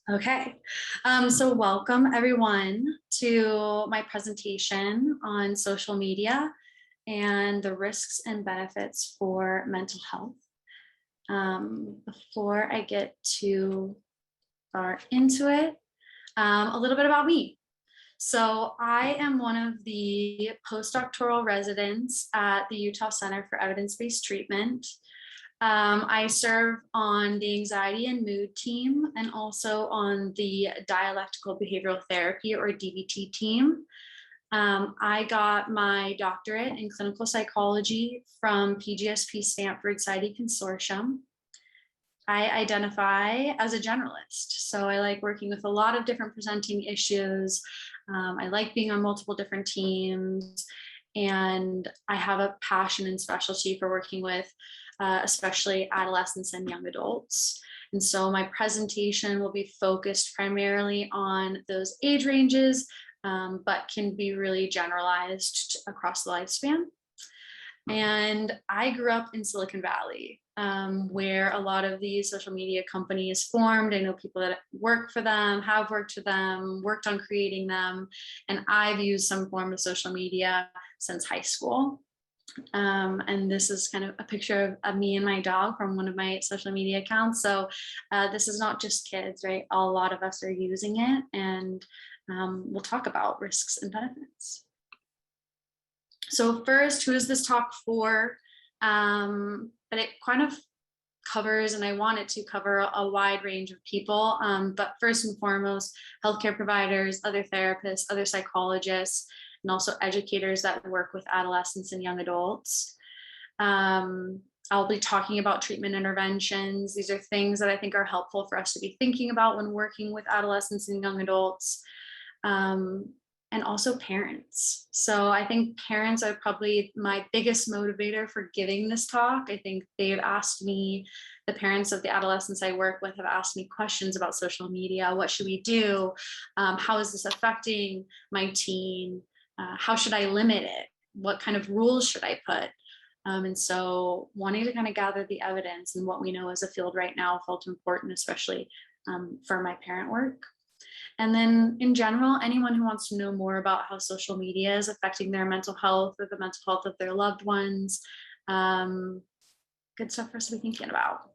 Okay, so welcome everyone to my presentation on social media and the risks and benefits for mental health. Before I get too far into it, a little bit about me. So I am one of the postdoctoral residents at the Utah Center for Evidence-Based Treatment. I serve on the anxiety and mood team and also on the dialectical behavioral therapy or DBT team. I got my doctorate in clinical psychology from PGSP Stanford Psyche Consortium. I identify as a generalist, so I like working with a lot of different presenting issues. I like being on multiple different teams, and I have a passion and specialty for working with especially adolescents and young adults. And so my presentation will be focused primarily on those age ranges, but can be really generalized across the lifespan. And I grew up in Silicon Valley, where a lot of these social media companies formed. I know people that work for them, have worked for them, worked on creating them, and I've used some form of social media since high school. And this is kind of a picture of me and my dog from one of my social media accounts. So this is not just kids, right? A lot of us are using it, and we'll talk about risks and benefits. So first, who is this talk for? But it kind of covers, and I want it to cover a wide range of people, but first and foremost, healthcare providers, other therapists, other psychologists, and also educators that work with adolescents and young adults. I'll be talking about treatment interventions. These are things that I think are helpful for us to be thinking about when working with adolescents and young adults, and also parents. So I think parents are probably my biggest motivator for giving this talk. I think they've asked me, the parents of the adolescents I work with have asked me questions about social media. What should we do? How is this affecting my teen? How should I limit it? What kind of rules should I put? And so wanting to kind of gather the evidence and what we know as a field right now felt important, especially for my parent work. And then in general, anyone who wants to know more about how social media is affecting their mental health or the mental health of their loved ones, good stuff for us to be thinking about.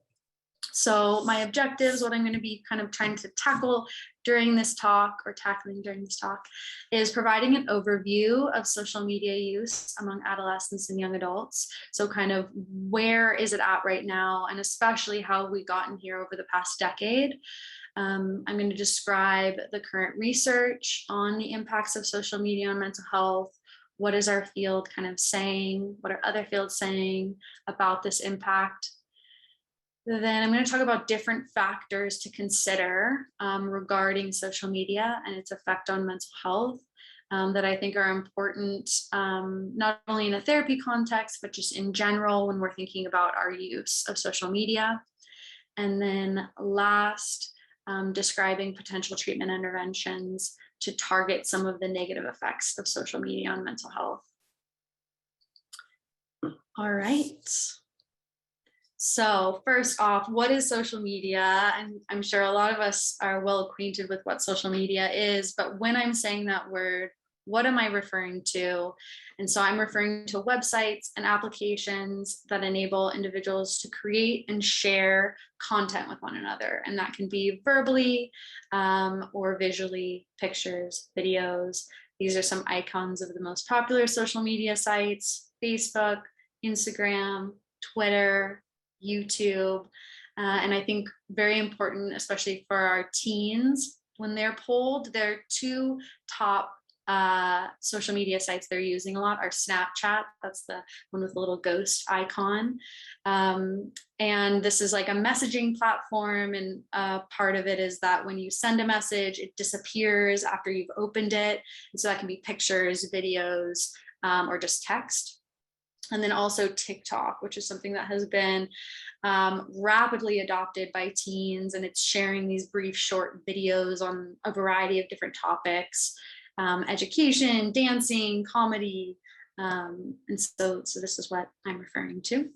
So my objectives, what I'm going to be kind of trying to tackle during this talk, or tackling during this talk, is providing an overview of social media use among adolescents and young adults. So kind of where is it at right now, and especially how we gotten here over the past decade. I'm going to describe the current research on the impacts of social media on mental health. What is our field kind of saying? What are other fields saying about this impact? Then I'm going to talk about different factors to consider regarding social media and its effect on mental health that I think are important, not only in a therapy context, but just in general when we're thinking about our use of social media. And then last, describing potential treatment interventions to target some of the negative effects of social media on mental health. All right. So first off, what is social media? And I'm sure a lot of us are well acquainted with what social media is, but when I'm saying that word, what am I referring to? And so I'm referring to websites and applications that enable individuals to create and share content with one another. And that can be verbally or visually, pictures, videos. These are some icons of the most popular social media sites: Facebook, Instagram, Twitter, YouTube. And I think very important, especially for our teens, when they're polled, their two top social media sites they're using a lot are Snapchat. That's the one with the little ghost icon. And this is like a messaging platform. And part of it is that when you send a message, it disappears after you've opened it. And so that can be pictures, videos, or just text. And then also TikTok, which is something that has been rapidly adopted by teens, and it's sharing these brief short videos on a variety of different topics, education, dancing, comedy. And so this is what I'm referring to.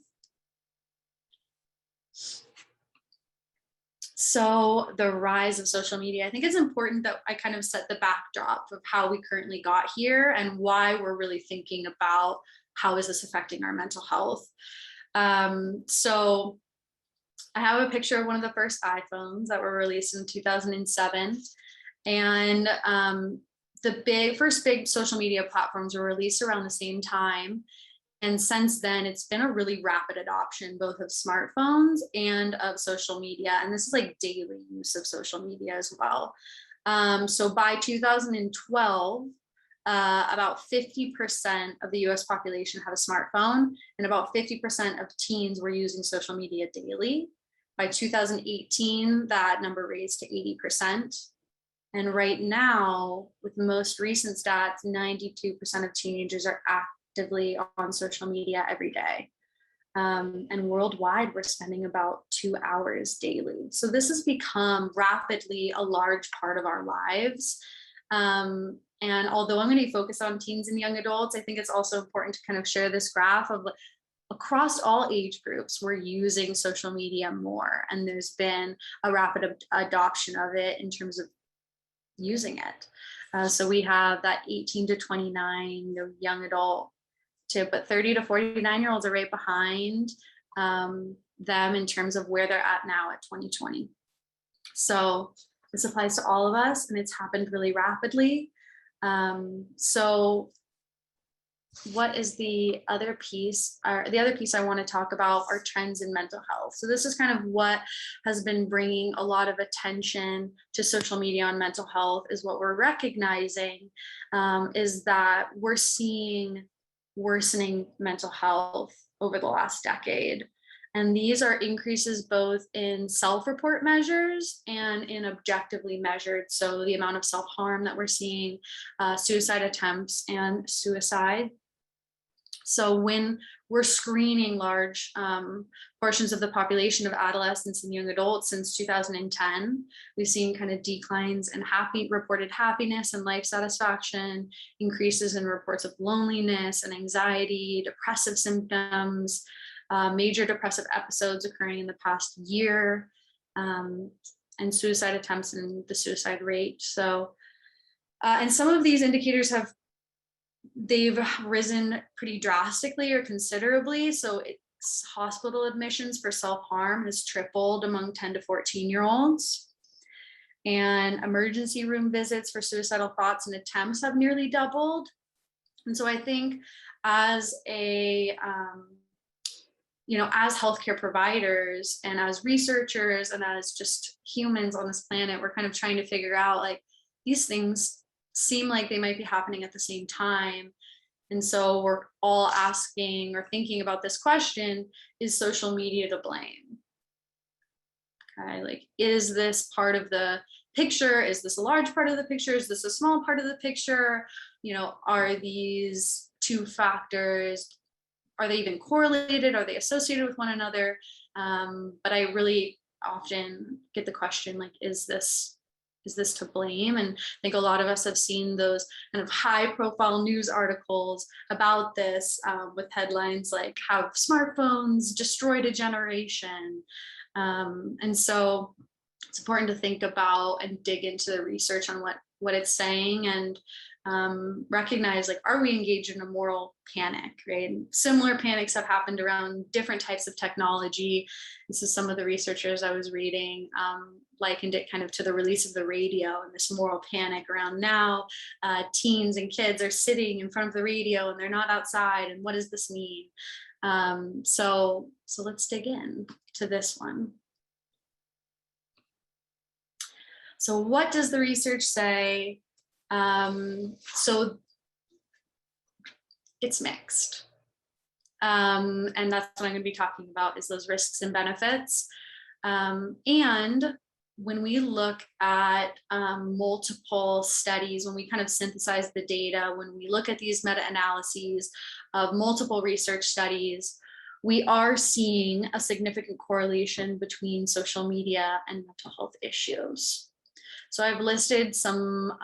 So the rise of social media, I think it's important that I kind of set the backdrop of how we currently got here and why we're really thinking about how is this affecting our mental health. So I have a picture of one of the first iPhones that were released in 2007. And the first big social media platforms were released around the same time. And since then, it's been a really rapid adoption, both of smartphones and of social media. And this is like daily use of social media as well. So by 2012, about 50% of the US population had a smartphone, and about 50% of teens were using social media daily. By 2018, that number raised to 80%. And right now, with the most recent stats, 92% of teenagers are actively on social media every day. And worldwide, we're spending about 2 hours daily. So this has become rapidly a large part of our lives. And although I'm going to be focused on teens and young adults, I think it's also important to kind of share this graph of across all age groups, we're using social media more. And there's been a rapid adoption of it in terms of using it. So we have that 18 to 29, young adult too, but 30 to 49-year-olds are right behind them in terms of where they're at now at 2020. So this applies to all of us, and it's happened really rapidly. So what is the other piece? The other piece I want to talk about are trends in mental health. So this is kind of what has been bringing a lot of attention to social media on mental health, is what we're recognizing is that we're seeing worsening mental health over the last decade. And these are increases both in self-report measures and in objectively measured. So the amount of self-harm that we're seeing, suicide attempts and suicide. So when we're screening large portions of the population of adolescents and young adults since 2010, we've seen kind of declines in reported happiness and life satisfaction, increases in reports of loneliness and anxiety, depressive symptoms, major depressive episodes occurring in the past year, and suicide attempts and the suicide rate. So, and some of these indicators they've risen pretty drastically or considerably. So it's hospital admissions for self-harm has tripled among 10 to 14-year-olds. And emergency room visits for suicidal thoughts and attempts have nearly doubled. And so I think as as healthcare providers and as researchers and as just humans on this planet, we're kind of trying to figure out, like, these things seem like they might be happening at the same time. And so we're all asking or thinking about this question: is social media to blame? Okay, like, is this part of the picture? Is this a large part of the picture? Is this a small part of the picture? Are these two factors, are they even correlated? Are they associated with one another? But I really often get the question, like, is this to blame? And I think a lot of us have seen those kind of high profile news articles about this with headlines like, "Have smartphones destroyed a generation?" And so it's important to think about and dig into the research on what it's saying, and recognize, like, are we engaged in a moral panic, right? And similar panics have happened around different types of technology. This is some of the researchers I was reading likened it kind of to the release of the radio and this moral panic around now. Teens and kids are sitting in front of the radio and they're not outside. And what does this mean? So let's dig in to this one. So what does the research say? So it's mixed. And that's what I'm going to be talking about, is those risks and benefits. And when we look at multiple studies, when we kind of synthesize the data, when we look at these meta-analyses of multiple research studies, we are seeing a significant correlation between social media and mental health issues. So I've listed some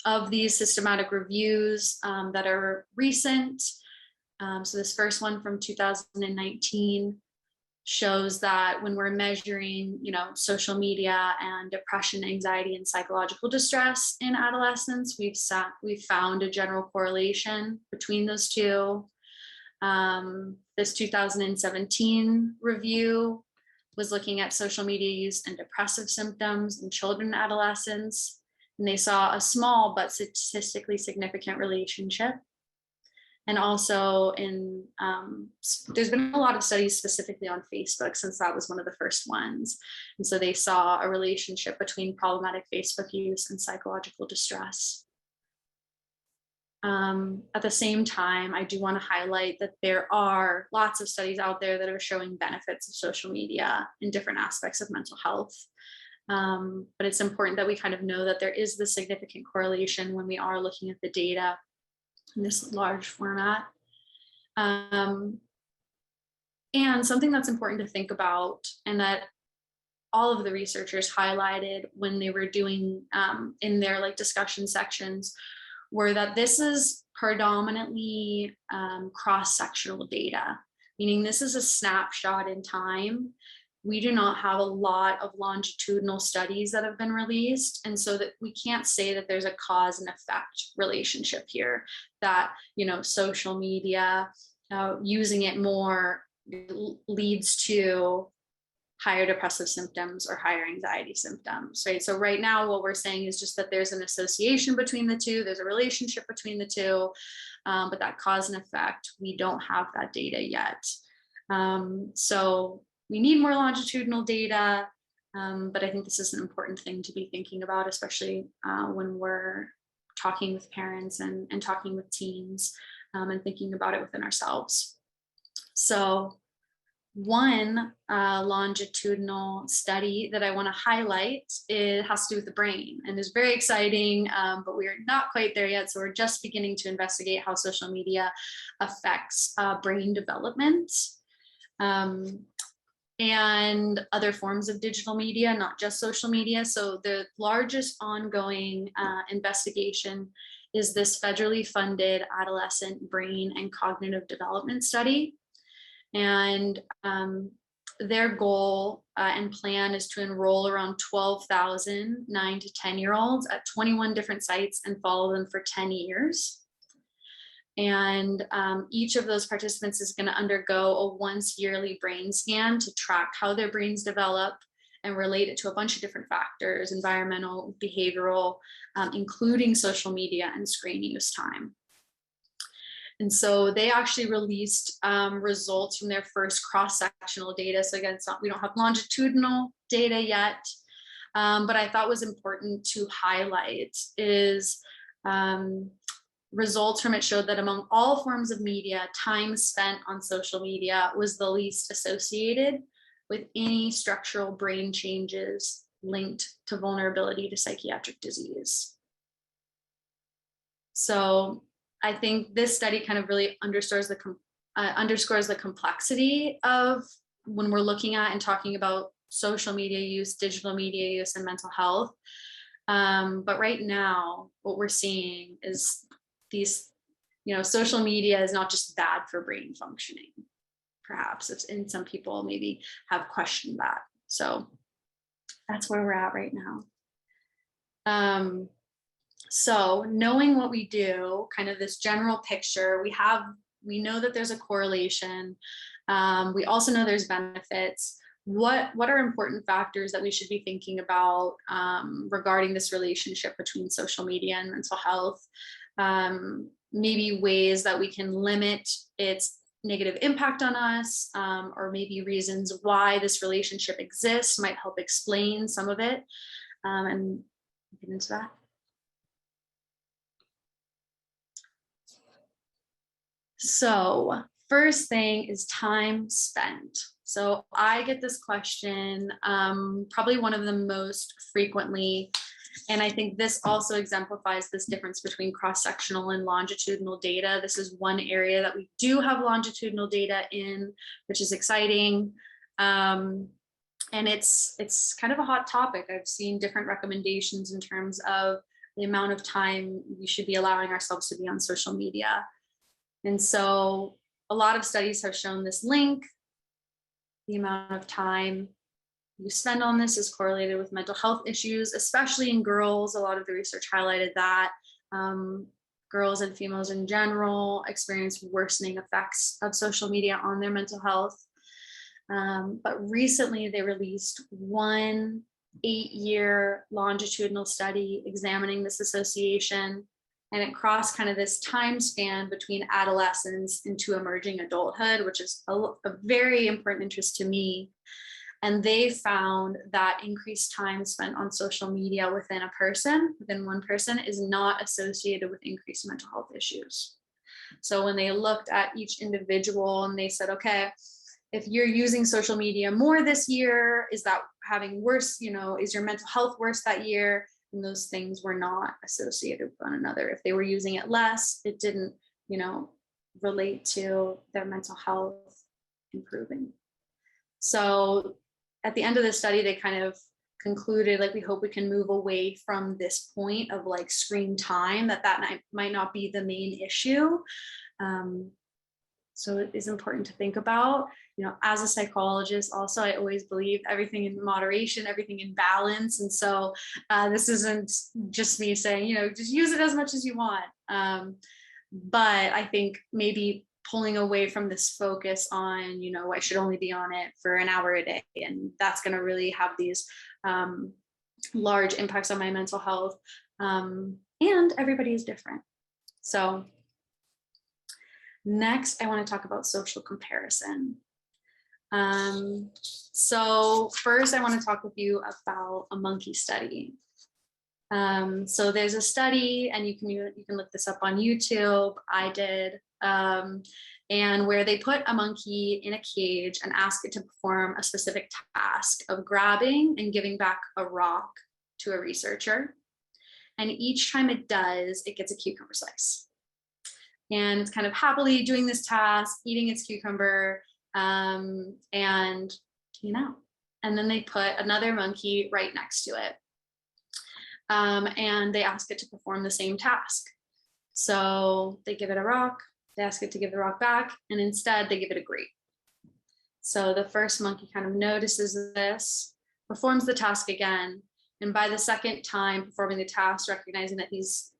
of these systematic reviews that are recent. So this first one from 2019, shows that when we're measuring, social media and depression, anxiety, and psychological distress in adolescents, we've found a general correlation between those two. This 2017 review was looking at social media use and depressive symptoms in children and adolescents, and they saw a small but statistically significant relationship. And also there's been a lot of studies specifically on Facebook, since that was one of the first ones. And so they saw a relationship between problematic Facebook use and psychological distress. At the same time, I do want to highlight that there are lots of studies out there that are showing benefits of social media in different aspects of mental health. But it's important that we kind of know that there is this significant correlation when we are looking at the data in this large format. And something that's important to think about, and that all of the researchers highlighted when they were doing in their discussion sections, were that this is predominantly cross-sectional data, meaning this is a snapshot in time. We do not have a lot of longitudinal studies that have been released, and so that we can't say that there's a cause and effect relationship here, that social media, using it more leads to higher depressive symptoms or higher anxiety symptoms, right? So right now, what we're saying is just that there's an association between the two, there's a relationship between the two, but that cause and effect, we don't have that data yet. So we need more longitudinal data, but I think this is an important thing to be thinking about, especially when we're talking with parents and talking with teens, and thinking about it within ourselves. So one longitudinal study that I want to highlight, it has to do with the brain, and is very exciting, but we're not quite there yet. So we're just beginning to investigate how social media affects brain development and other forms of digital media, not just social media. So the largest ongoing investigation is this federally funded adolescent brain and cognitive development study. And their goal and plan is to enroll around 12,000 9 to 10-year-olds at 21 different sites and follow them for 10 years. And each of those participants is going to undergo a once yearly brain scan to track how their brains develop and relate it to a bunch of different factors, environmental, behavioral, including social media and screen use time. And so they actually released results from their first cross-sectional data. So again, we don't have longitudinal data yet, but I thought was important to highlight is results from it showed that among all forms of media, time spent on social media was the least associated with any structural brain changes linked to vulnerability to psychiatric disease. So I think this study kind of really underscores the complexity of when we're looking at and talking about social media use, digital media use, and mental health. But right now, what we're seeing is these, social media is not just bad for brain functioning. Perhaps, and some people maybe have questioned that. So that's where we're at right now. So knowing what we do, kind of this general picture, we know that there's a correlation. We also know there's benefits. What are important factors that we should be thinking about regarding this relationship between social media and mental health? Maybe ways that we can limit its negative impact on us, or maybe reasons why this relationship exists might help explain some of it, and get into that. So first thing is time spent. So I get this question probably one of the most frequently, and I think this also exemplifies this difference between cross-sectional and longitudinal data. This is one area that we do have longitudinal data in, which is exciting. And it's kind of a hot topic. I've seen different recommendations in terms of the amount of time we should be allowing ourselves to be on social media. And so a lot of studies have shown this link the amount of time you spend on this is correlated with mental health issues, especially in girls. A lot of the research highlighted that girls and females in general experience worsening effects of social media on their mental health. But recently they released one 8-year longitudinal study examining this association, and it crossed kind of this time span between adolescence into emerging adulthood, which is a very important interest to me. And they found that increased time spent on social media within one person, is not associated with increased mental health issues. So when they looked at each individual and they said, okay, if you're using social media more this year, is that having worse, is your mental health worse that year? And those things were not associated with one another. If they were using it less, it didn't, relate to their mental health improving. So at the end of the study, they kind of concluded, like, we hope we can move away from this point of like screen time, that might not be the main issue. So it is important to think about, as a psychologist also, I always believe everything in moderation, everything in balance. And so this isn't just me saying, just use it as much as you want. But I think maybe pulling away from this focus on, I should only be on it for an hour a day, and that's going to really have these large impacts on my mental health. And everybody is different. So next, I want to talk about social comparison. So first, I want to talk with you about a monkey study. So there's a study, and you can look this up on YouTube. I did, and where they put a monkey in a cage and ask it to perform a specific task of grabbing and giving back a rock to a researcher. And each time it does, it gets a cucumber slice. And it's kind of happily doing this task, eating its cucumber, and then they put another monkey right next to it. And they ask it to perform the same task. So they give it a rock, they ask it to give the rock back, and instead they give it a grape. So the first monkey kind of notices this, performs the task again, and by the second time performing the task, recognizing that this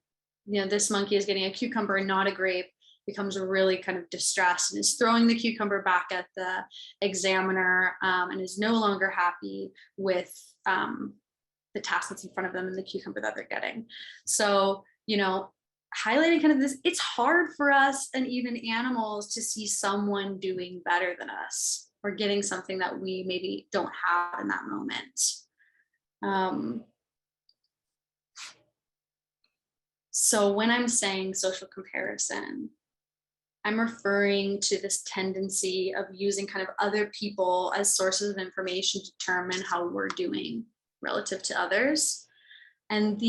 monkey is getting a cucumber and not a grape, becomes really kind of distressed and is throwing the cucumber back at the examiner, and is no longer happy with the task that's in front of them and the cucumber that they're getting. So, highlighting kind of this, it's hard for us and even animals to see someone doing better than us or getting something that we maybe don't have in that moment. So when I'm saying social comparison, I'm referring to this tendency of using kind of other people as sources of information to determine how we're doing relative to others. And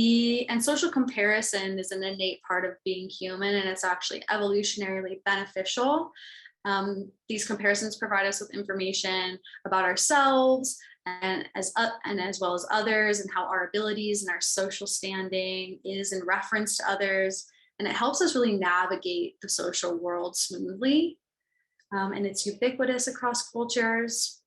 social comparison is an innate part of being human, and it's actually evolutionarily beneficial. These comparisons provide us with information about ourselves and as well as others, and how our abilities and our social standing is in reference to others. And it helps us really navigate the social world smoothly. And it's ubiquitous across cultures.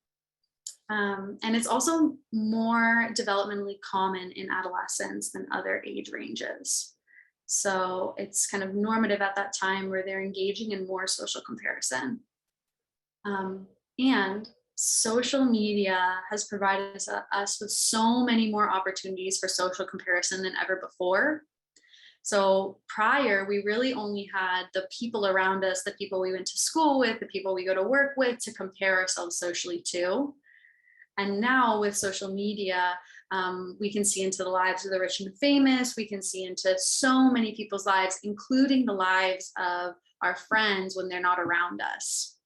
And it's also more developmentally common in adolescents than other age ranges. So it's kind of normative at that time where they're engaging in more social comparison. And social media has provided us with so many more opportunities for social comparison than ever before. So prior, we really only had the people around us, the people we went to school with, the people we go to work with, to compare ourselves socially to. And now with social media, we can see into the lives of the rich and famous. We can see into so many people's lives, including the lives of our friends when they're not around us.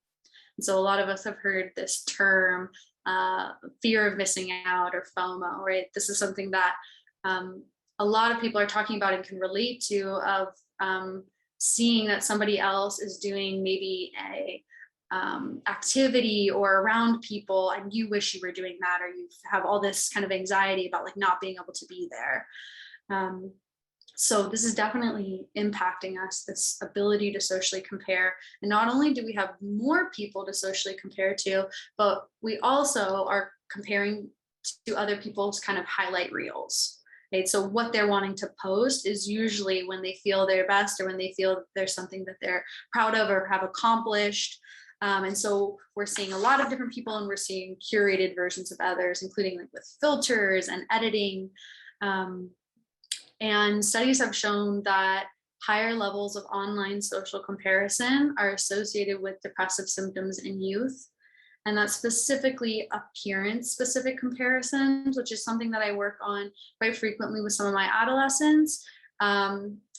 And so a lot of us have heard this term, fear of missing out, or FOMO, right? This is something that a lot of people are talking about and can relate to, of seeing that somebody else is doing maybe a activity or around people, and you wish you were doing that, or you have all this kind of anxiety about like not being able to be there. So this is definitely impacting us, this ability to socially compare. And not only do we have more people to socially compare to, but we also are comparing to other people's kind of highlight reels. Right? So what they're wanting to post is usually when they feel their best or when they feel there's something that they're proud of or have accomplished. And so we're seeing a lot of different people, and we're seeing curated versions of others, including like with filters and editing. And studies have shown that higher levels of online social comparison are associated with depressive symptoms in youth. And that's specifically appearance specific comparisons, which is something that I work on quite frequently with some of my adolescents,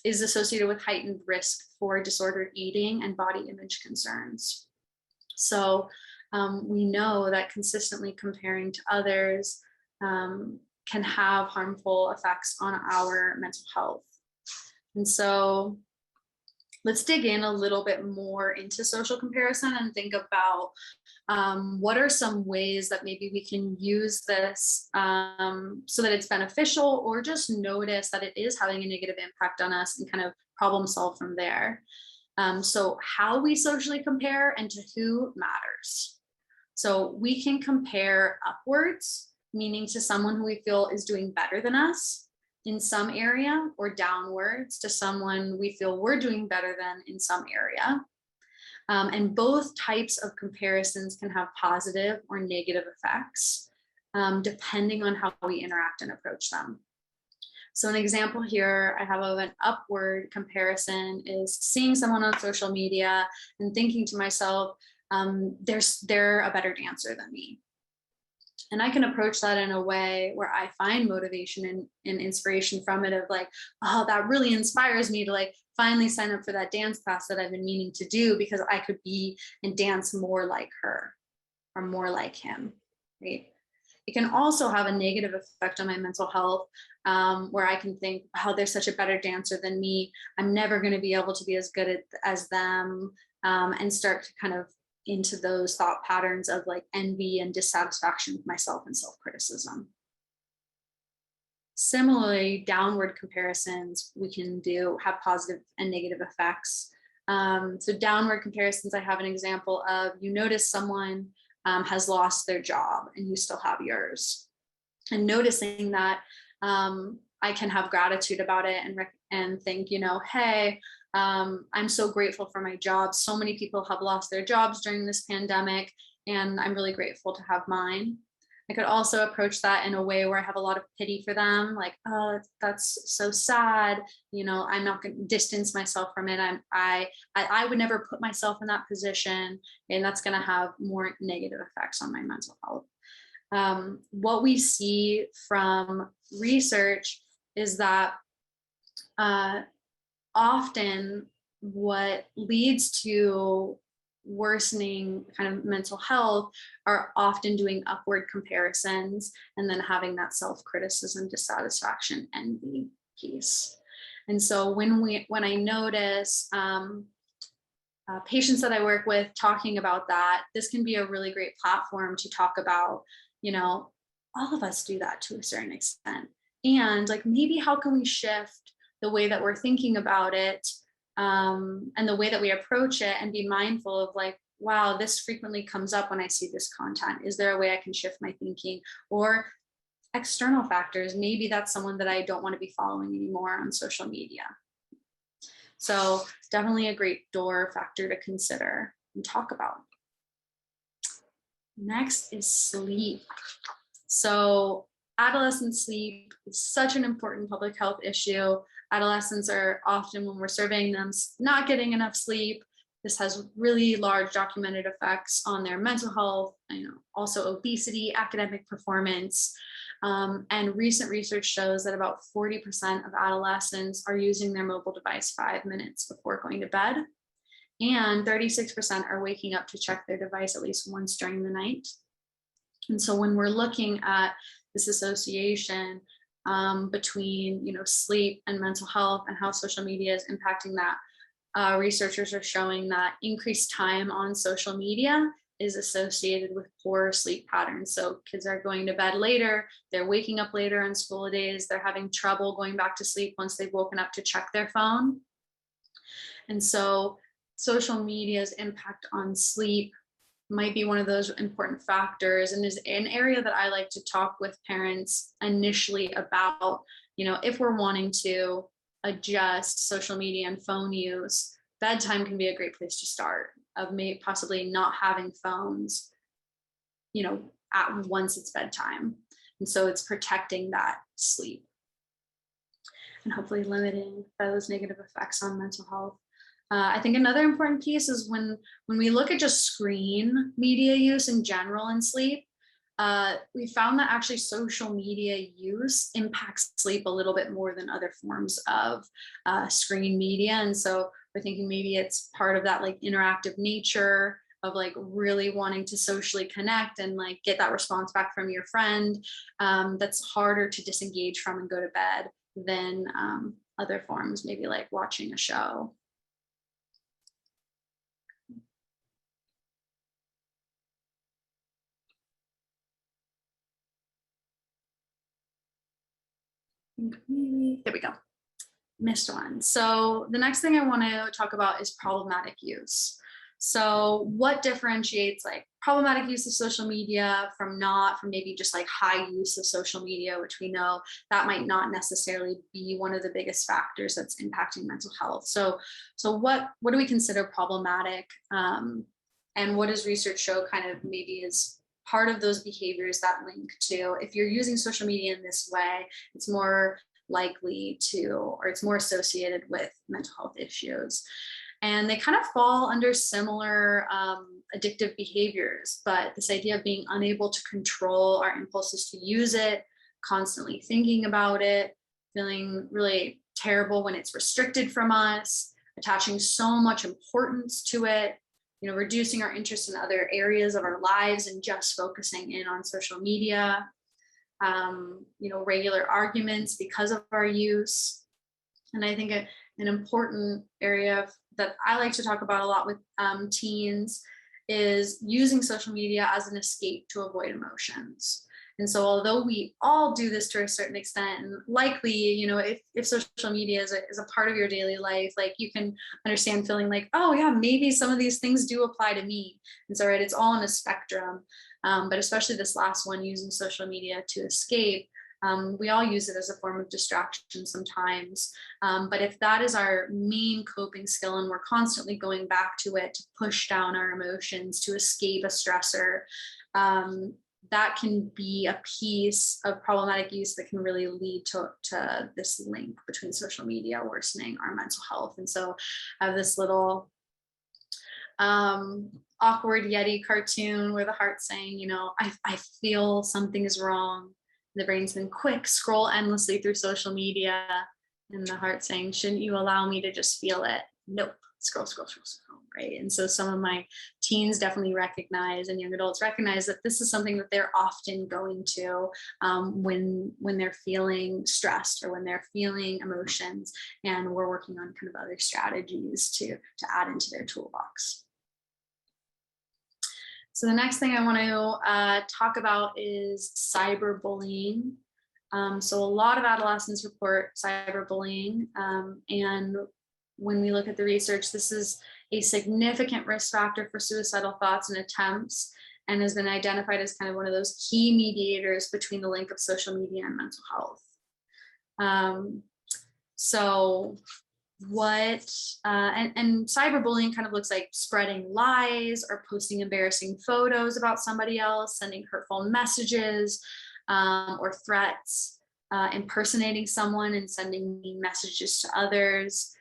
is associated with heightened risk for disordered eating and body image concerns. So we know that consistently comparing to others can have harmful effects on our mental health. And so let's dig in a little bit more into social comparison and think about what are some ways that maybe we can use this so that it's beneficial, or just notice that it is having a negative impact on us and kind of problem solve from there. So how we socially compare and to who matters. So we can compare upwards, meaning to someone who we feel is doing better than us in some area, or downwards to someone we feel we're doing better than in some area. And both types of comparisons can have positive or negative effects, depending on how we interact and approach them. So an example here I have of an upward comparison is seeing someone on social media and thinking to myself, they're a better dancer than me. And I can approach that in a way where I find motivation and inspiration from it, of like, oh, that really inspires me to like finally sign up for that dance class that I've been meaning to do, because I could be and dance more like her or more like him, right? It can also have a negative effect on my mental health, where I can think, wow, they're such a better dancer than me. I'm never going to be able to be as good as them, and start to kind of into those thought patterns of like envy and dissatisfaction with myself and self-criticism. Similarly, downward comparisons we can do have positive and negative effects. So downward comparisons, I have an example of, you notice someone has lost their job and you still have yours. And noticing that, I can have gratitude about it and think, hey, I'm so grateful for my job. So many people have lost their jobs during this pandemic, and I'm really grateful to have mine. I could also approach that in a way where I have a lot of pity for them, like, oh, that's so sad. I'm not going to distance myself from it. I would never put myself in that position, and that's going to have more negative effects on my mental health. What we see from research is that often what leads to worsening kind of mental health are often doing upward comparisons and then having that self-criticism, dissatisfaction, envy piece. And so when I notice patients that I work with talking about that, this can be a really great platform to talk about, all of us do that to a certain extent. And like, maybe how can we shift the way that we're thinking about it, and the way that we approach it, and be mindful of like, wow, this frequently comes up when I see this content. Is there a way I can shift my thinking? Or external factors, maybe that's someone that I don't want to be following anymore on social media. So definitely a great door factor to consider and talk about. Next is sleep. So adolescent sleep is such an important public health issue. Adolescents are often, when we're surveying them, not getting enough sleep. This has really large documented effects on their mental health, also obesity, academic performance. And recent research shows that about 40% of adolescents are using their mobile device 5 minutes before going to bed. And 36% are waking up to check their device at least once during the night. And so when we're looking at this association between sleep and mental health and how social media is impacting that, researchers are showing that increased time on social media is associated with poor sleep patterns. So kids are going to bed later, they're waking up later on school days, they're having trouble going back to sleep once they've woken up to check their phone. And so social media's impact on sleep might be one of those important factors, and is an area that I like to talk with parents initially about. If we're wanting to adjust social media and phone use, bedtime can be a great place to start, of maybe possibly not having phones, at once it's bedtime. And so it's protecting that sleep and hopefully limiting those negative effects on mental health. I think another important piece is when we look at just screen media use in general in sleep, we found that actually social media use impacts sleep a little bit more than other forms of screen media. And so we're thinking maybe it's part of that like interactive nature of like really wanting to socially connect and like get that response back from your friend, that's harder to disengage from and go to bed than other forms, maybe like watching a show. There we go. Missed one. So the next thing I want to talk about is problematic use. So what differentiates like problematic use of social media from maybe just like high use of social media, which we know that might not necessarily be one of the biggest factors that's impacting mental health. So what do we consider problematic? And what does research show kind of maybe is part of those behaviors that link to, if you're using social media in this way, it's more likely to, or it's more associated with mental health issues. And they kind of fall under similar addictive behaviors, but this idea of being unable to control our impulses to use it, constantly thinking about it, feeling really terrible when it's restricted from us, attaching so much importance to it, reducing our interest in other areas of our lives and just focusing in on social media, regular arguments because of our use. And I think an important area that I like to talk about a lot with teens is using social media as an escape to avoid emotions. And so although we all do this to a certain extent, and likely, if social media is a part of your daily life, like you can understand feeling like, oh yeah, maybe some of these things do apply to me. And so, right, it's all on a spectrum. But especially this last one, using social media to escape, we all use it as a form of distraction sometimes. But if that is our main coping skill and we're constantly going back to it to push down our emotions, to escape a stressor, that can be a piece of problematic use that can really lead to this link between social media worsening our mental health. And so I have this little awkward Yeti cartoon where the heart's saying, I feel something is wrong. The brain's been quick, scroll endlessly through social media. And the heart saying, shouldn't you allow me to just feel it? Nope. Scroll, right? And so some of my teens definitely recognize, and young adults recognize, that this is something that they're often going to when they're feeling stressed or when they're feeling emotions, and we're working on kind of other strategies to add into their toolbox. So the next thing I want to talk about is cyberbullying. So a lot of adolescents report cyberbullying, and when we look at the research, this is a significant risk factor for suicidal thoughts and attempts, and has been identified as kind of one of those key mediators between the link of social media and mental health. So what, and cyberbullying kind of looks like spreading lies or posting embarrassing photos about somebody else, sending hurtful messages or threats, impersonating someone and sending mean messages to others.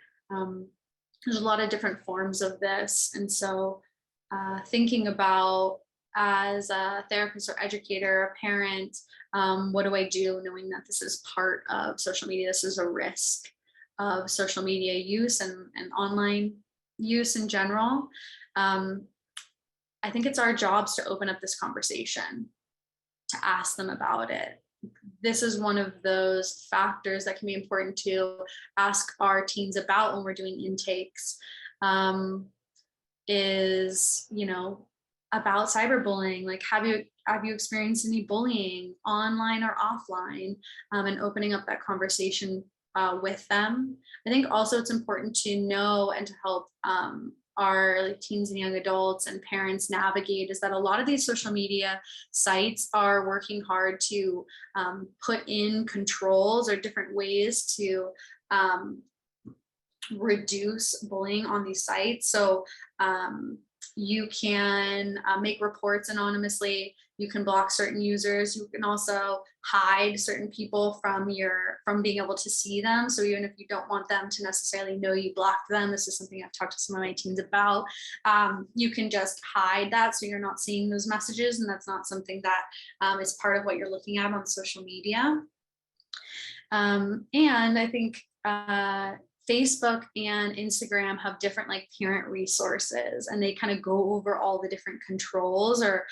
There's a lot of different forms of this. And so thinking about, as a therapist or educator, a parent, what do I do knowing that this is part of social media? This is a risk of social media use and online use in general. I think it's our jobs to open up this conversation, to ask them about it. This is one of those factors that can be important to ask our teens about when we're doing intakes, is, about cyberbullying. Like, have you experienced any bullying online or offline, and opening up that conversation with them. I think also it's important to know and to help our like teens and young adults and parents navigate is that a lot of these social media sites are working hard to put in controls or different ways to reduce bullying on these sites. So you can make reports anonymously. You can block certain users. You can also hide certain people from being able to see them. So even if you don't want them to necessarily know you blocked them, this is something I've talked to some of my teens about. You can just hide that so you're not seeing those messages, and that's not something that is part of what you're looking at on social media. And I think Facebook and Instagram have different like parent resources, and they kind of go over all the different controls or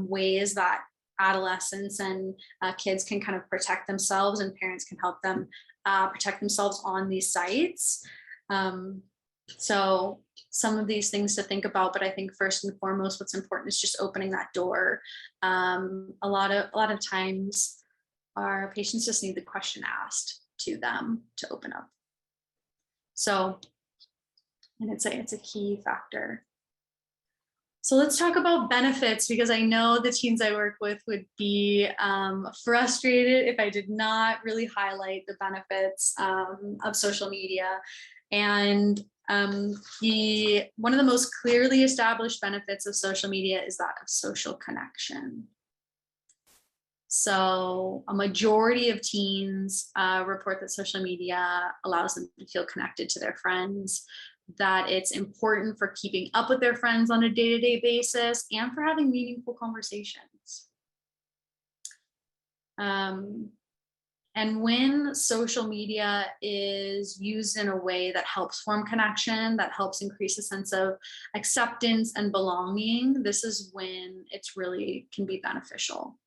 ways that adolescents and kids can kind of protect themselves, and parents can help them protect themselves on these sites. So some of these things to think about, but I think first and foremost, what's important is just opening that door. A lot of times our patients just need the question asked to them to open up. So, and it's a key factor. So let's talk about benefits, because I know the teens I work with would be frustrated if I did not really highlight the benefits of social media. And one of the most clearly established benefits of social media is that of social connection. So a majority of teens report that social media allows them to feel connected to their friends, that it's important for keeping up with their friends on a day-to-day basis, and for having meaningful conversations. And when social media is used in a way that helps form connection, that helps increase a sense of acceptance and belonging, this is when it's really can be beneficial.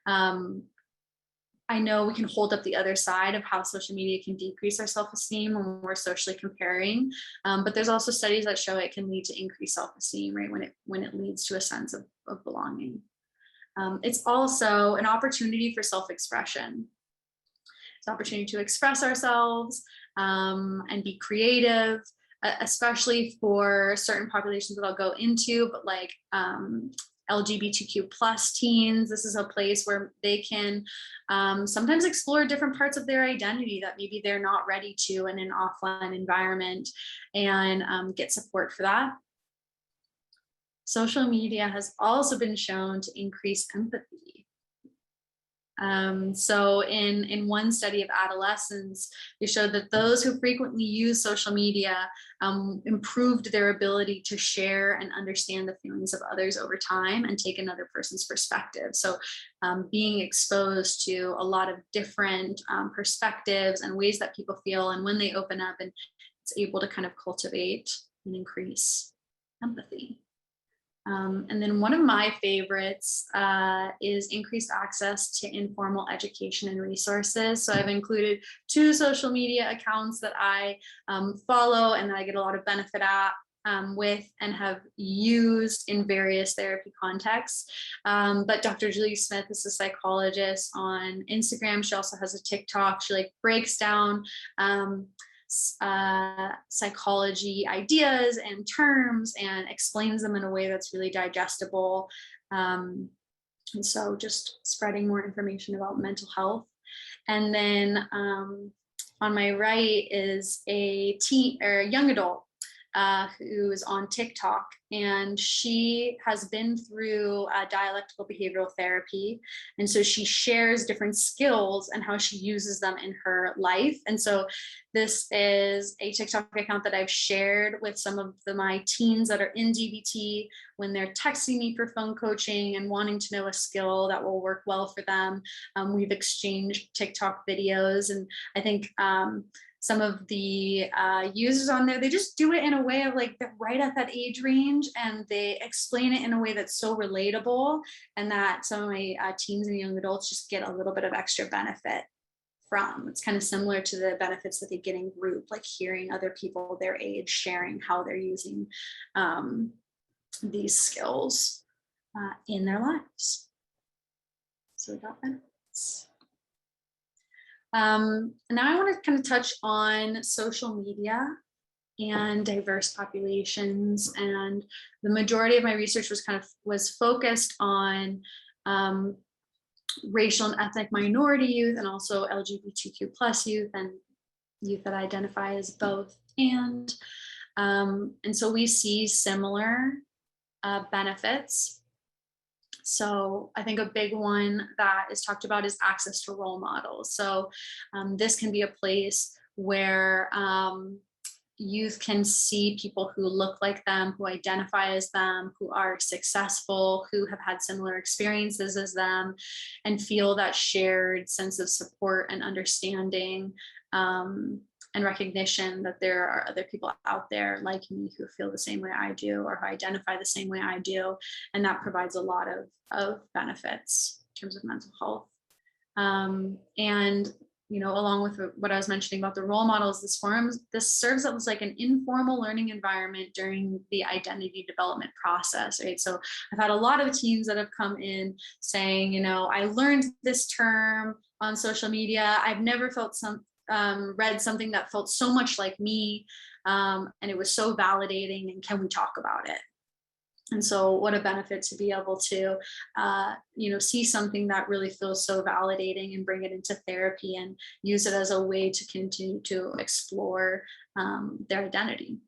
I know we can hold up the other side of how social media can decrease our self-esteem when we're socially comparing, but there's also studies that show it can lead to increased self-esteem, right, when it leads to a sense of belonging. It's also an opportunity for self-expression. It's an opportunity to express ourselves and be creative, especially for certain populations that I'll go into, but like LGBTQ plus teens. This is a place where they can sometimes explore different parts of their identity that maybe they're not ready to in an offline environment, and get support for that. Social media has also been shown to increase empathy. So in one study of adolescents, they showed that those who frequently use social media improved their ability to share and understand the feelings of others over time and take another person's perspective. So being exposed to a lot of different perspectives and ways that people feel, and when they open up, and it's able to kind of cultivate and increase empathy. And then one of my favorites is increased access to informal education and resources. So I've included 2 social media accounts that I follow and that I get a lot of benefit with and have used in various therapy contexts. But Dr. Julie Smith is a psychologist on Instagram. She also has a TikTok. She like breaks down psychology ideas and terms and explains them in a way that's really digestible. And so just spreading more information about mental health. And then on my right is a teen or a young adult who is on TikTok, and she has been through dialectical behavioral therapy. And so she shares different skills and how she uses them in her life. And so this is a TikTok account that I've shared with some of my teens that are in DBT when they're texting me for phone coaching and wanting to know a skill that will work well for them. We've exchanged TikTok videos, and I think some of the users on there, they just do it in a way of like they're right at that age range, and they explain it in a way that's so relatable, and that some of my teens and young adults just get a little bit of extra benefit from. It's kind of similar to the benefits that they get in group, like hearing other people their age sharing how they're using these skills. in their lives. So we got benefits. Now I want to kind of touch on social media and diverse populations, and the majority of my research was focused on racial and ethnic minority youth, and also LGBTQ plus youth, and youth that identify as both. And so we see similar benefits. So I think a big one that is talked about is access to role models. So this can be a place where youth can see people who look like them, who identify as them, who are successful, who have had similar experiences as them, and feel that shared sense of support and understanding, and recognition that there are other people out there like me who feel the same way I do, or who identify the same way I do. And that provides a lot of benefits in terms of mental health. And along with what I was mentioning about the role models, this serves as like an informal learning environment during the identity development process, right? So I've had a lot of teens that have come in saying, I learned this term on social media. I've never felt read something that felt so much like me, and it was so validating, and can we talk about it? And so what a benefit to be able to, see something that really feels so validating and bring it into therapy and use it as a way to continue to explore their identity.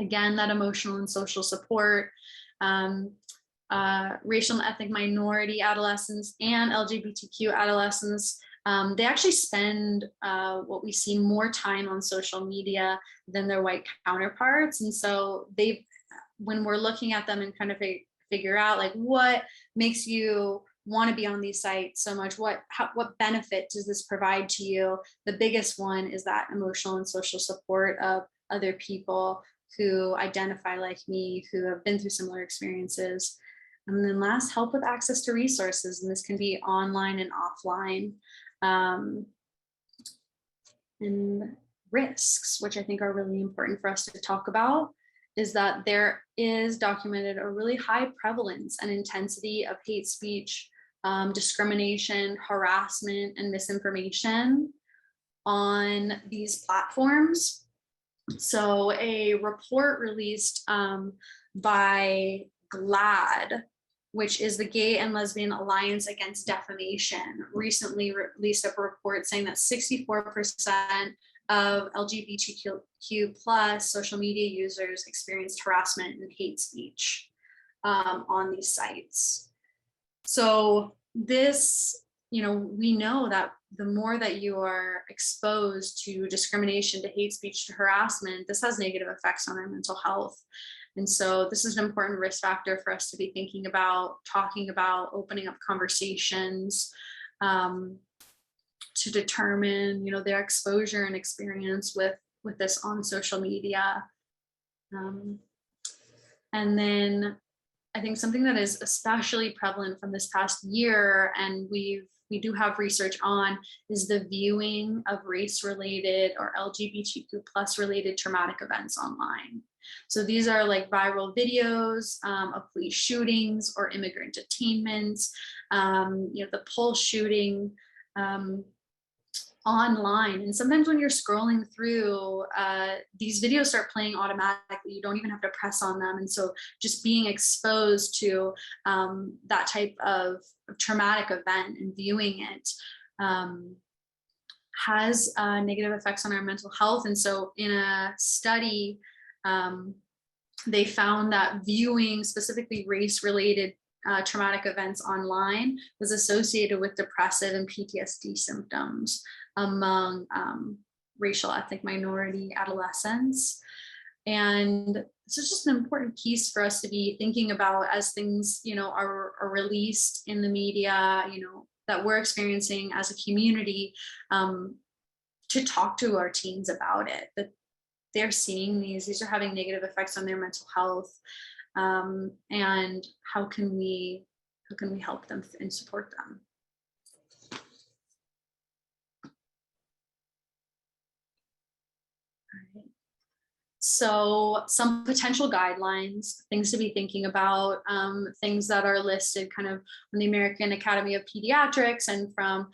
Again, that emotional and social support, racial and ethnic minority adolescents and LGBTQ adolescents, they actually spend what we see more time on social media than their white counterparts. And so when we're looking at them and kind of figure out like what makes you want to be on these sites so much, what benefit does this provide to you? The biggest one is that emotional and social support of other people who identify like me, who have been through similar experiences. And then last, help with access to resources. And this can be online and offline. And risks, which I think are really important for us to talk about, is that there is documented a really high prevalence and intensity of hate speech, discrimination, harassment, and misinformation on these platforms. So a report released by GLAAD, which is the Gay and Lesbian Alliance Against Defamation, recently released a report saying that 64% of LGBTQ plus social media users experienced harassment and hate speech on these sites. So this, we know that the more that you are exposed to discrimination, to hate speech, to harassment, this has negative effects on our mental health. And so this is an important risk factor for us to be thinking about, talking about, opening up conversations, to determine, their exposure and experience with this on social media. And then I think something that is especially prevalent from this past year, and we do have research on, is the viewing of race-related or LGBTQ plus related traumatic events online. So these are like viral videos of police shootings or immigrant detainments, the Pulse shooting, online. And sometimes when you're scrolling through, these videos start playing automatically. You don't even have to press on them. And so just being exposed to that type of traumatic event and viewing it has negative effects on our mental health. And so in a study, they found that viewing specifically race-related traumatic events online was associated with depressive and PTSD symptoms among racial ethnic minority adolescents. And this is just an important piece for us to be thinking about as things, are released in the media, that we're experiencing as a community, to talk to our teens about it, that they're seeing these are having negative effects on their mental health, and how can we help them and support them. So some potential guidelines, things to be thinking about, things that are listed kind of from the American Academy of Pediatrics and from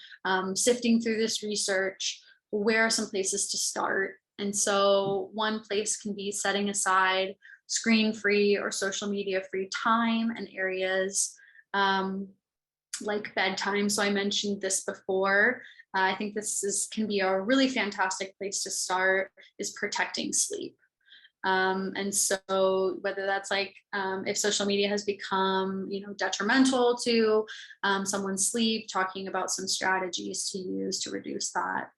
sifting through this research, where are some places to start? And so one place can be setting aside screen-free or social media-free time and areas like bedtime. So I mentioned this before. I think can be a really fantastic place to start, is protecting sleep. And so whether that's like if social media has become, detrimental to someone's sleep, talking about some strategies to use to reduce that.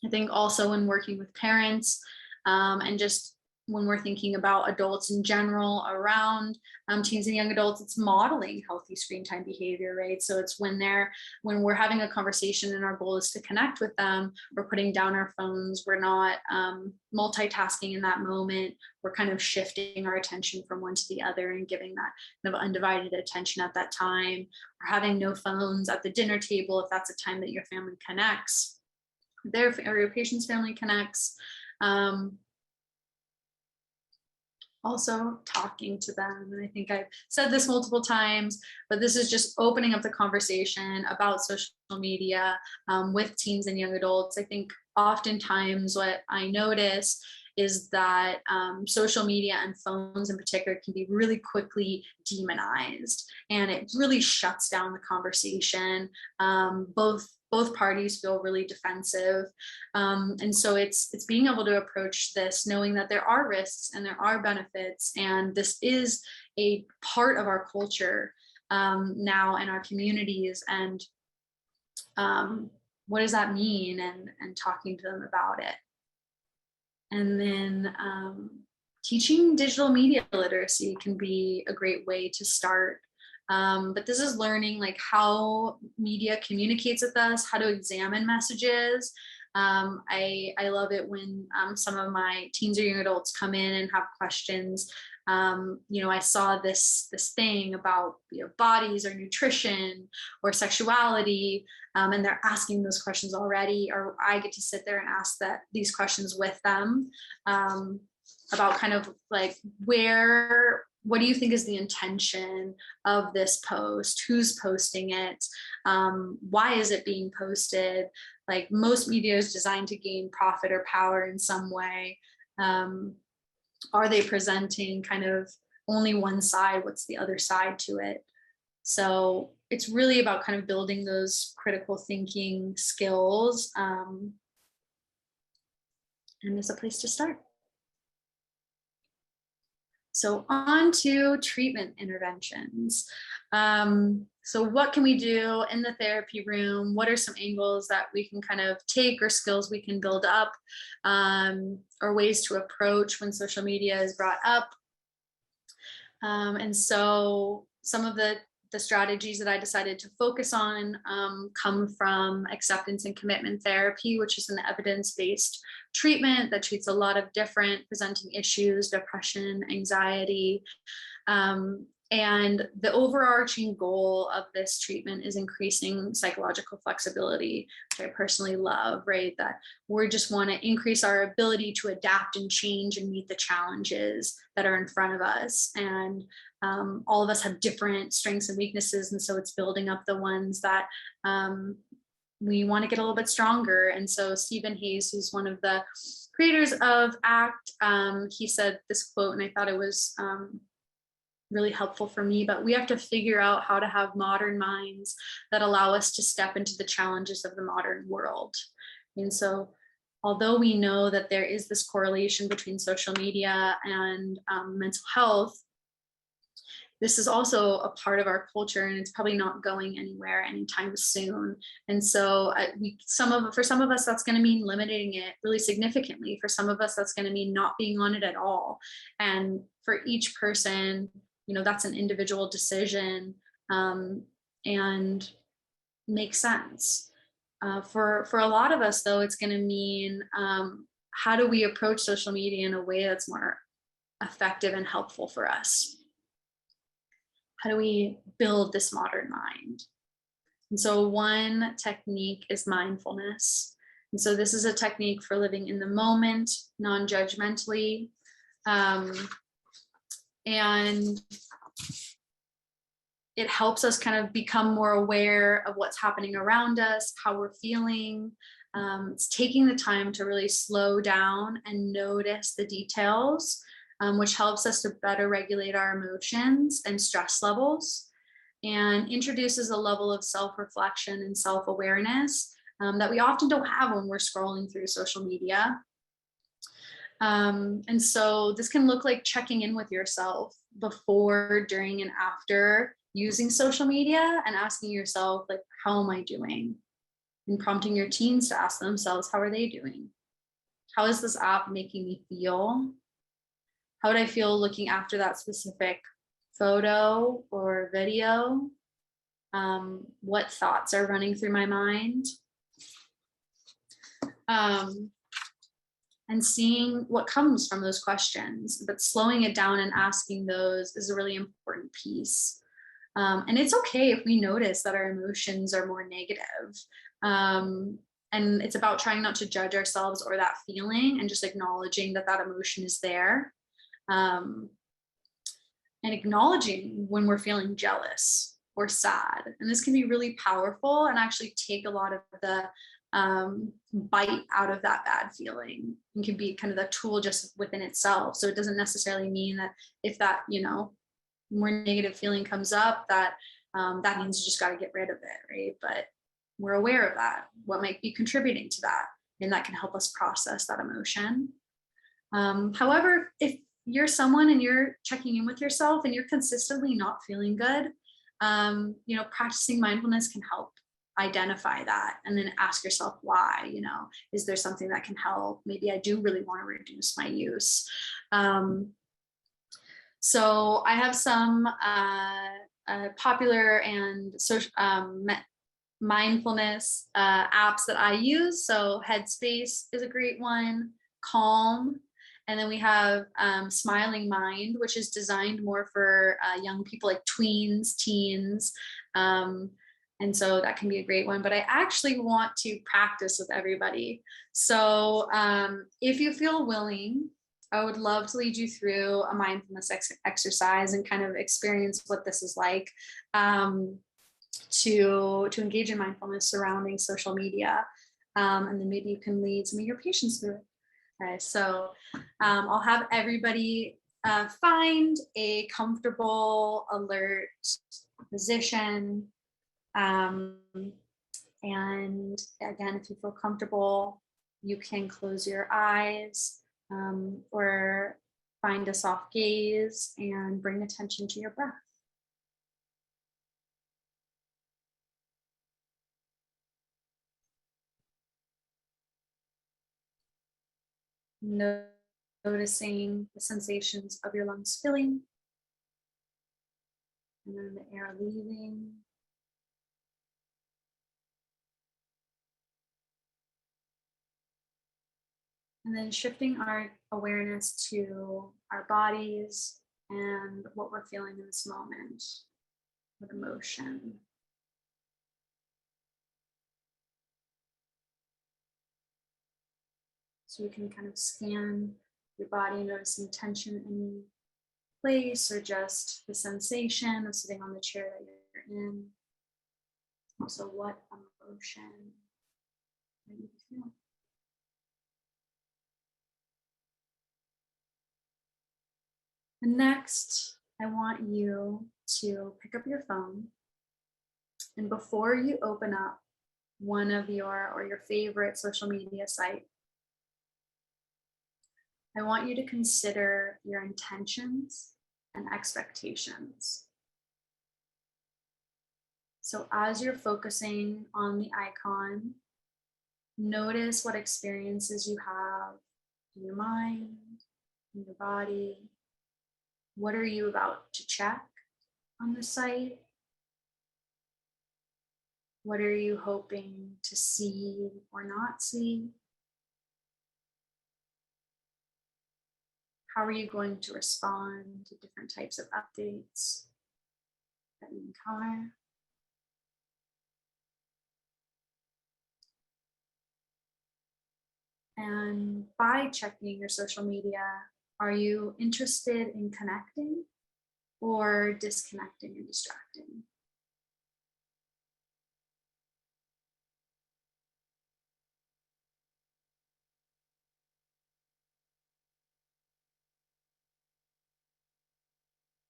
I think also when working with parents and just when we're thinking about adults in general around teens and young adults, it's modeling healthy screen time behavior, right? So it's when we're having a conversation and our goal is to connect with them, we're putting down our phones, we're not multitasking in that moment, we're kind of shifting our attention from one to the other and giving that kind of undivided attention at that time, or having no phones at the dinner table if that's a time that your family connects, or your patient's family connects. Also talking to them. And I think I've said this multiple times, but this is just opening up the conversation about social media with teens and young adults. I think oftentimes what I notice is that social media and phones in particular can be really quickly demonized, and it really shuts down the conversation. Both parties feel really defensive. And so it's being able to approach this knowing that there are risks and there are benefits, and this is a part of our culture now in our communities, and what does that mean, and talking to them about it. And then teaching digital media literacy can be a great way to start. But this is learning like how media communicates with us, how to examine messages. I love it when some of my teens or young adults come in and have questions. I saw this thing about bodies or nutrition or sexuality, and they're asking those questions already, or I get to sit there and ask these questions with them about kind of like what do you think is the intention of this post? Who's posting it? Why is it being posted? Like, most media is designed to gain profit or power in some way. Are they presenting kind of only one side? What's the other side to it? So it's really about kind of building those critical thinking skills. And it's a place to start. So on to treatment interventions. So what can we do in the therapy room? What are some angles that we can kind of take, or skills we can build up, or ways to approach when social media is brought up? And so some of the strategies that I decided to focus on come from acceptance and commitment therapy, which is an evidence-based treatment that treats a lot of different presenting issues, depression, anxiety. And the overarching goal of this treatment is increasing psychological flexibility, which I personally love, right? That we just want to increase our ability to adapt and change and meet the challenges that are in front of us. And all of us have different strengths and weaknesses. And so it's building up the ones that we want to get a little bit stronger. And so Stephen Hayes, who's one of the creators of ACT, he said this quote, and I thought it was really helpful for me, but we have to figure out how to have modern minds that allow us to step into the challenges of the modern world. And so although we know that there is this correlation between social media and mental health, this is also a part of our culture, and it's probably not going anywhere anytime soon. And so for some of us, that's going to mean limiting it really significantly. For some of us, that's going to mean not being on it at all. And for each person, that's an individual decision, and makes sense. For a lot of us, though, it's going to mean how do we approach social media in a way that's more effective and helpful for us? How do we build this modern mind? And so one technique is mindfulness. And so this is a technique for living in the moment, non-judgmentally. And it helps us kind of become more aware of what's happening around us, how we're feeling. It's taking the time to really slow down and notice the details, which helps us to better regulate our emotions and stress levels, and introduces a level of self-reflection and self-awareness that we often don't have when we're scrolling through social media. And so this can look like checking in with yourself before, during, and after using social media, and asking yourself, like, how am I doing? And prompting your teens to ask themselves, how are they doing? How is this app making me feel? How would I feel looking after that specific photo or video? What thoughts are running through my mind? And seeing what comes from those questions, but slowing it down and asking those is a really important piece. And it's okay if we notice that our emotions are more negative. And it's about trying not to judge ourselves or that feeling, and just acknowledging that that emotion is there. And acknowledging when we're feeling jealous or sad. And this can be really powerful and actually take a lot of the bite out of that bad feeling. It can be kind of the tool just within itself. So it doesn't necessarily mean that if that, more negative feeling comes up, that that means you just got to get rid of it, right? But we're aware of that, what might be contributing to that, and that can help us process that emotion. However, if you're someone and you're checking in with yourself and you're consistently not feeling good, practicing mindfulness can help identify that, and then ask yourself why. Is there something that can help? Maybe I do really want to reduce my use. So I have some popular and social mindfulness apps that I use. So Headspace is a great one, Calm. And then we have Smiling Mind, which is designed more for young people, like tweens, teens. And so that can be a great one. But I actually want to practice with everybody. So if you feel willing, I would love to lead you through a mindfulness exercise and kind of experience what this is like to engage in mindfulness surrounding social media. And then maybe you can lead some of your patients through it. Okay, so I'll have everybody find a comfortable, alert position. And again, if you feel comfortable, you can close your eyes or find a soft gaze and bring attention to your breath. Noticing the sensations of your lungs filling and then the air leaving. And then shifting our awareness to our bodies and what we're feeling in this moment with emotion. So you can kind of scan your body, noticing tension in any place or just the sensation of sitting on the chair that you're in. Also, what emotion that you feel. And next, I want you to pick up your phone, and before you open up one of your favorite social media site, I want you to consider your intentions and expectations. So as you're focusing on the icon, notice what experiences you have in your mind, in your body. What are you about to check on the site? What are you hoping to see or not see? How are you going to respond to different types of updates that you encounter? And by checking your social media, Are you interested in connecting or disconnecting and distracting?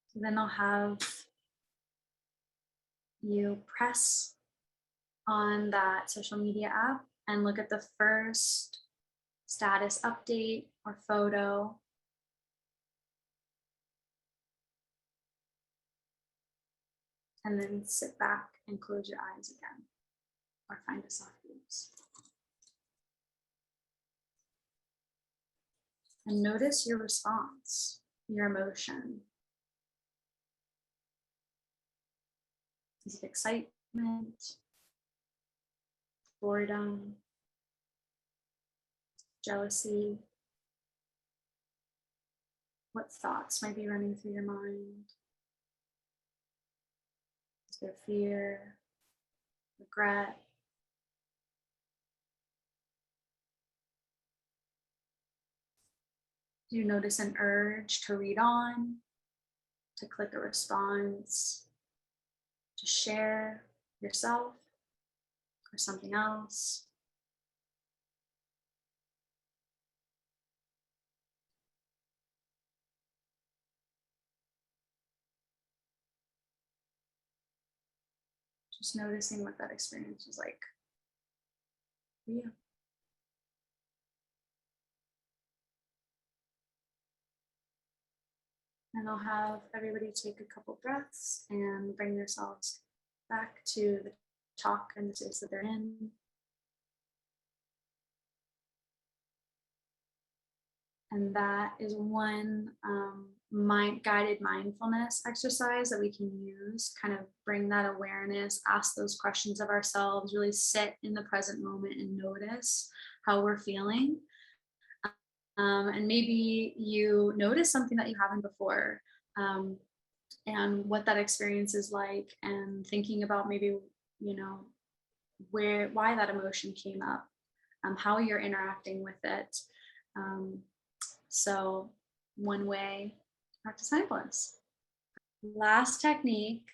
So then I'll have you press on that social media app and look at the first status update or photo. And then sit back and close your eyes again, or find a soft gaze. And notice your response, your emotion. Is it excitement, boredom, jealousy? What thoughts might be running through your mind? Is there fear, regret? Do you notice an urge to read on, to click a response, to share yourself or something else? Just noticing what that experience was like for you. And I'll have everybody take a couple breaths and bring themselves back to the talk and the space that they're in. And that is one guided mindfulness exercise that we can use, kind of bring that awareness, ask those questions of ourselves, really sit in the present moment and notice how we're feeling. And maybe you notice something that you haven't before, and what that experience is like, and thinking about maybe, why that emotion came up, how you're interacting with it. So one way to practice mindfulness. Last technique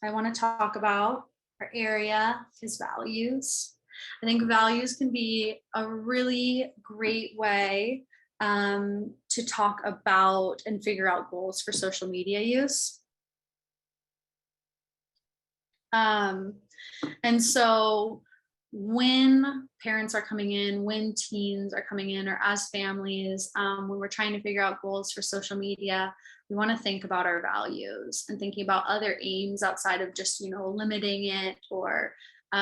I want to talk about or area is values. I think values can be a really great way to talk about and figure out goals for social media use. And so when parents are coming in, when teens are coming in, or as families, when we're trying to figure out goals for social media, we want to think about our values and thinking about other aims outside of just, limiting it, or, we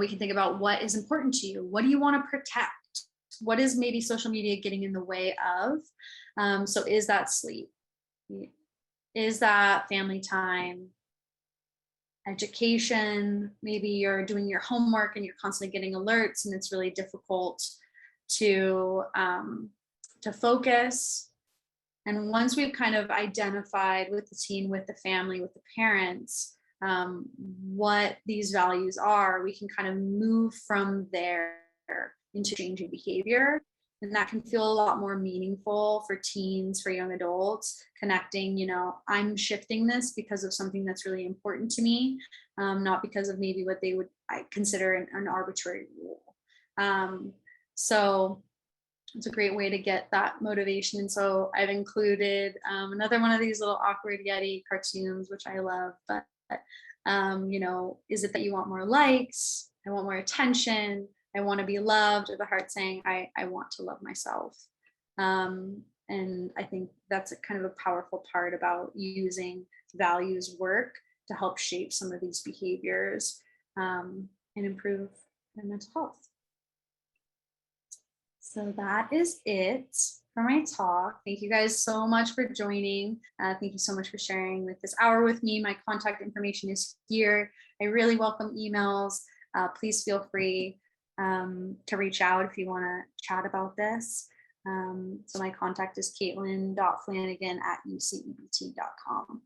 can think about what is important to you. What do you want to protect? What is maybe social media getting in the way of? So is that sleep? Is that family time? Education? Maybe you're doing your homework and you're constantly getting alerts and it's really difficult to focus. And once we've kind of identified with the teen, with the family, with the parents, what these values are, we can kind of move from there into changing behavior. And that can feel a lot more meaningful for teens, for young adults, connecting, I'm shifting this because of something that's really important to me, not because of maybe what they would consider an arbitrary rule. So it's a great way to get that motivation. And so I've included another one of these little awkward Yeti cartoons, which I love, but is it that you want more likes? I want more attention. I want to be loved, or the heart saying, I want to love myself. And I think that's a kind of a powerful part about using values work to help shape some of these behaviors and improve their mental health. So that is it for my talk. Thank you guys so much for joining. Thank you so much for sharing this hour with me. My contact information is here. I really welcome emails. Please feel free to reach out if you want to chat about this. So my contact is caitlin.flanagan@ucebt.com.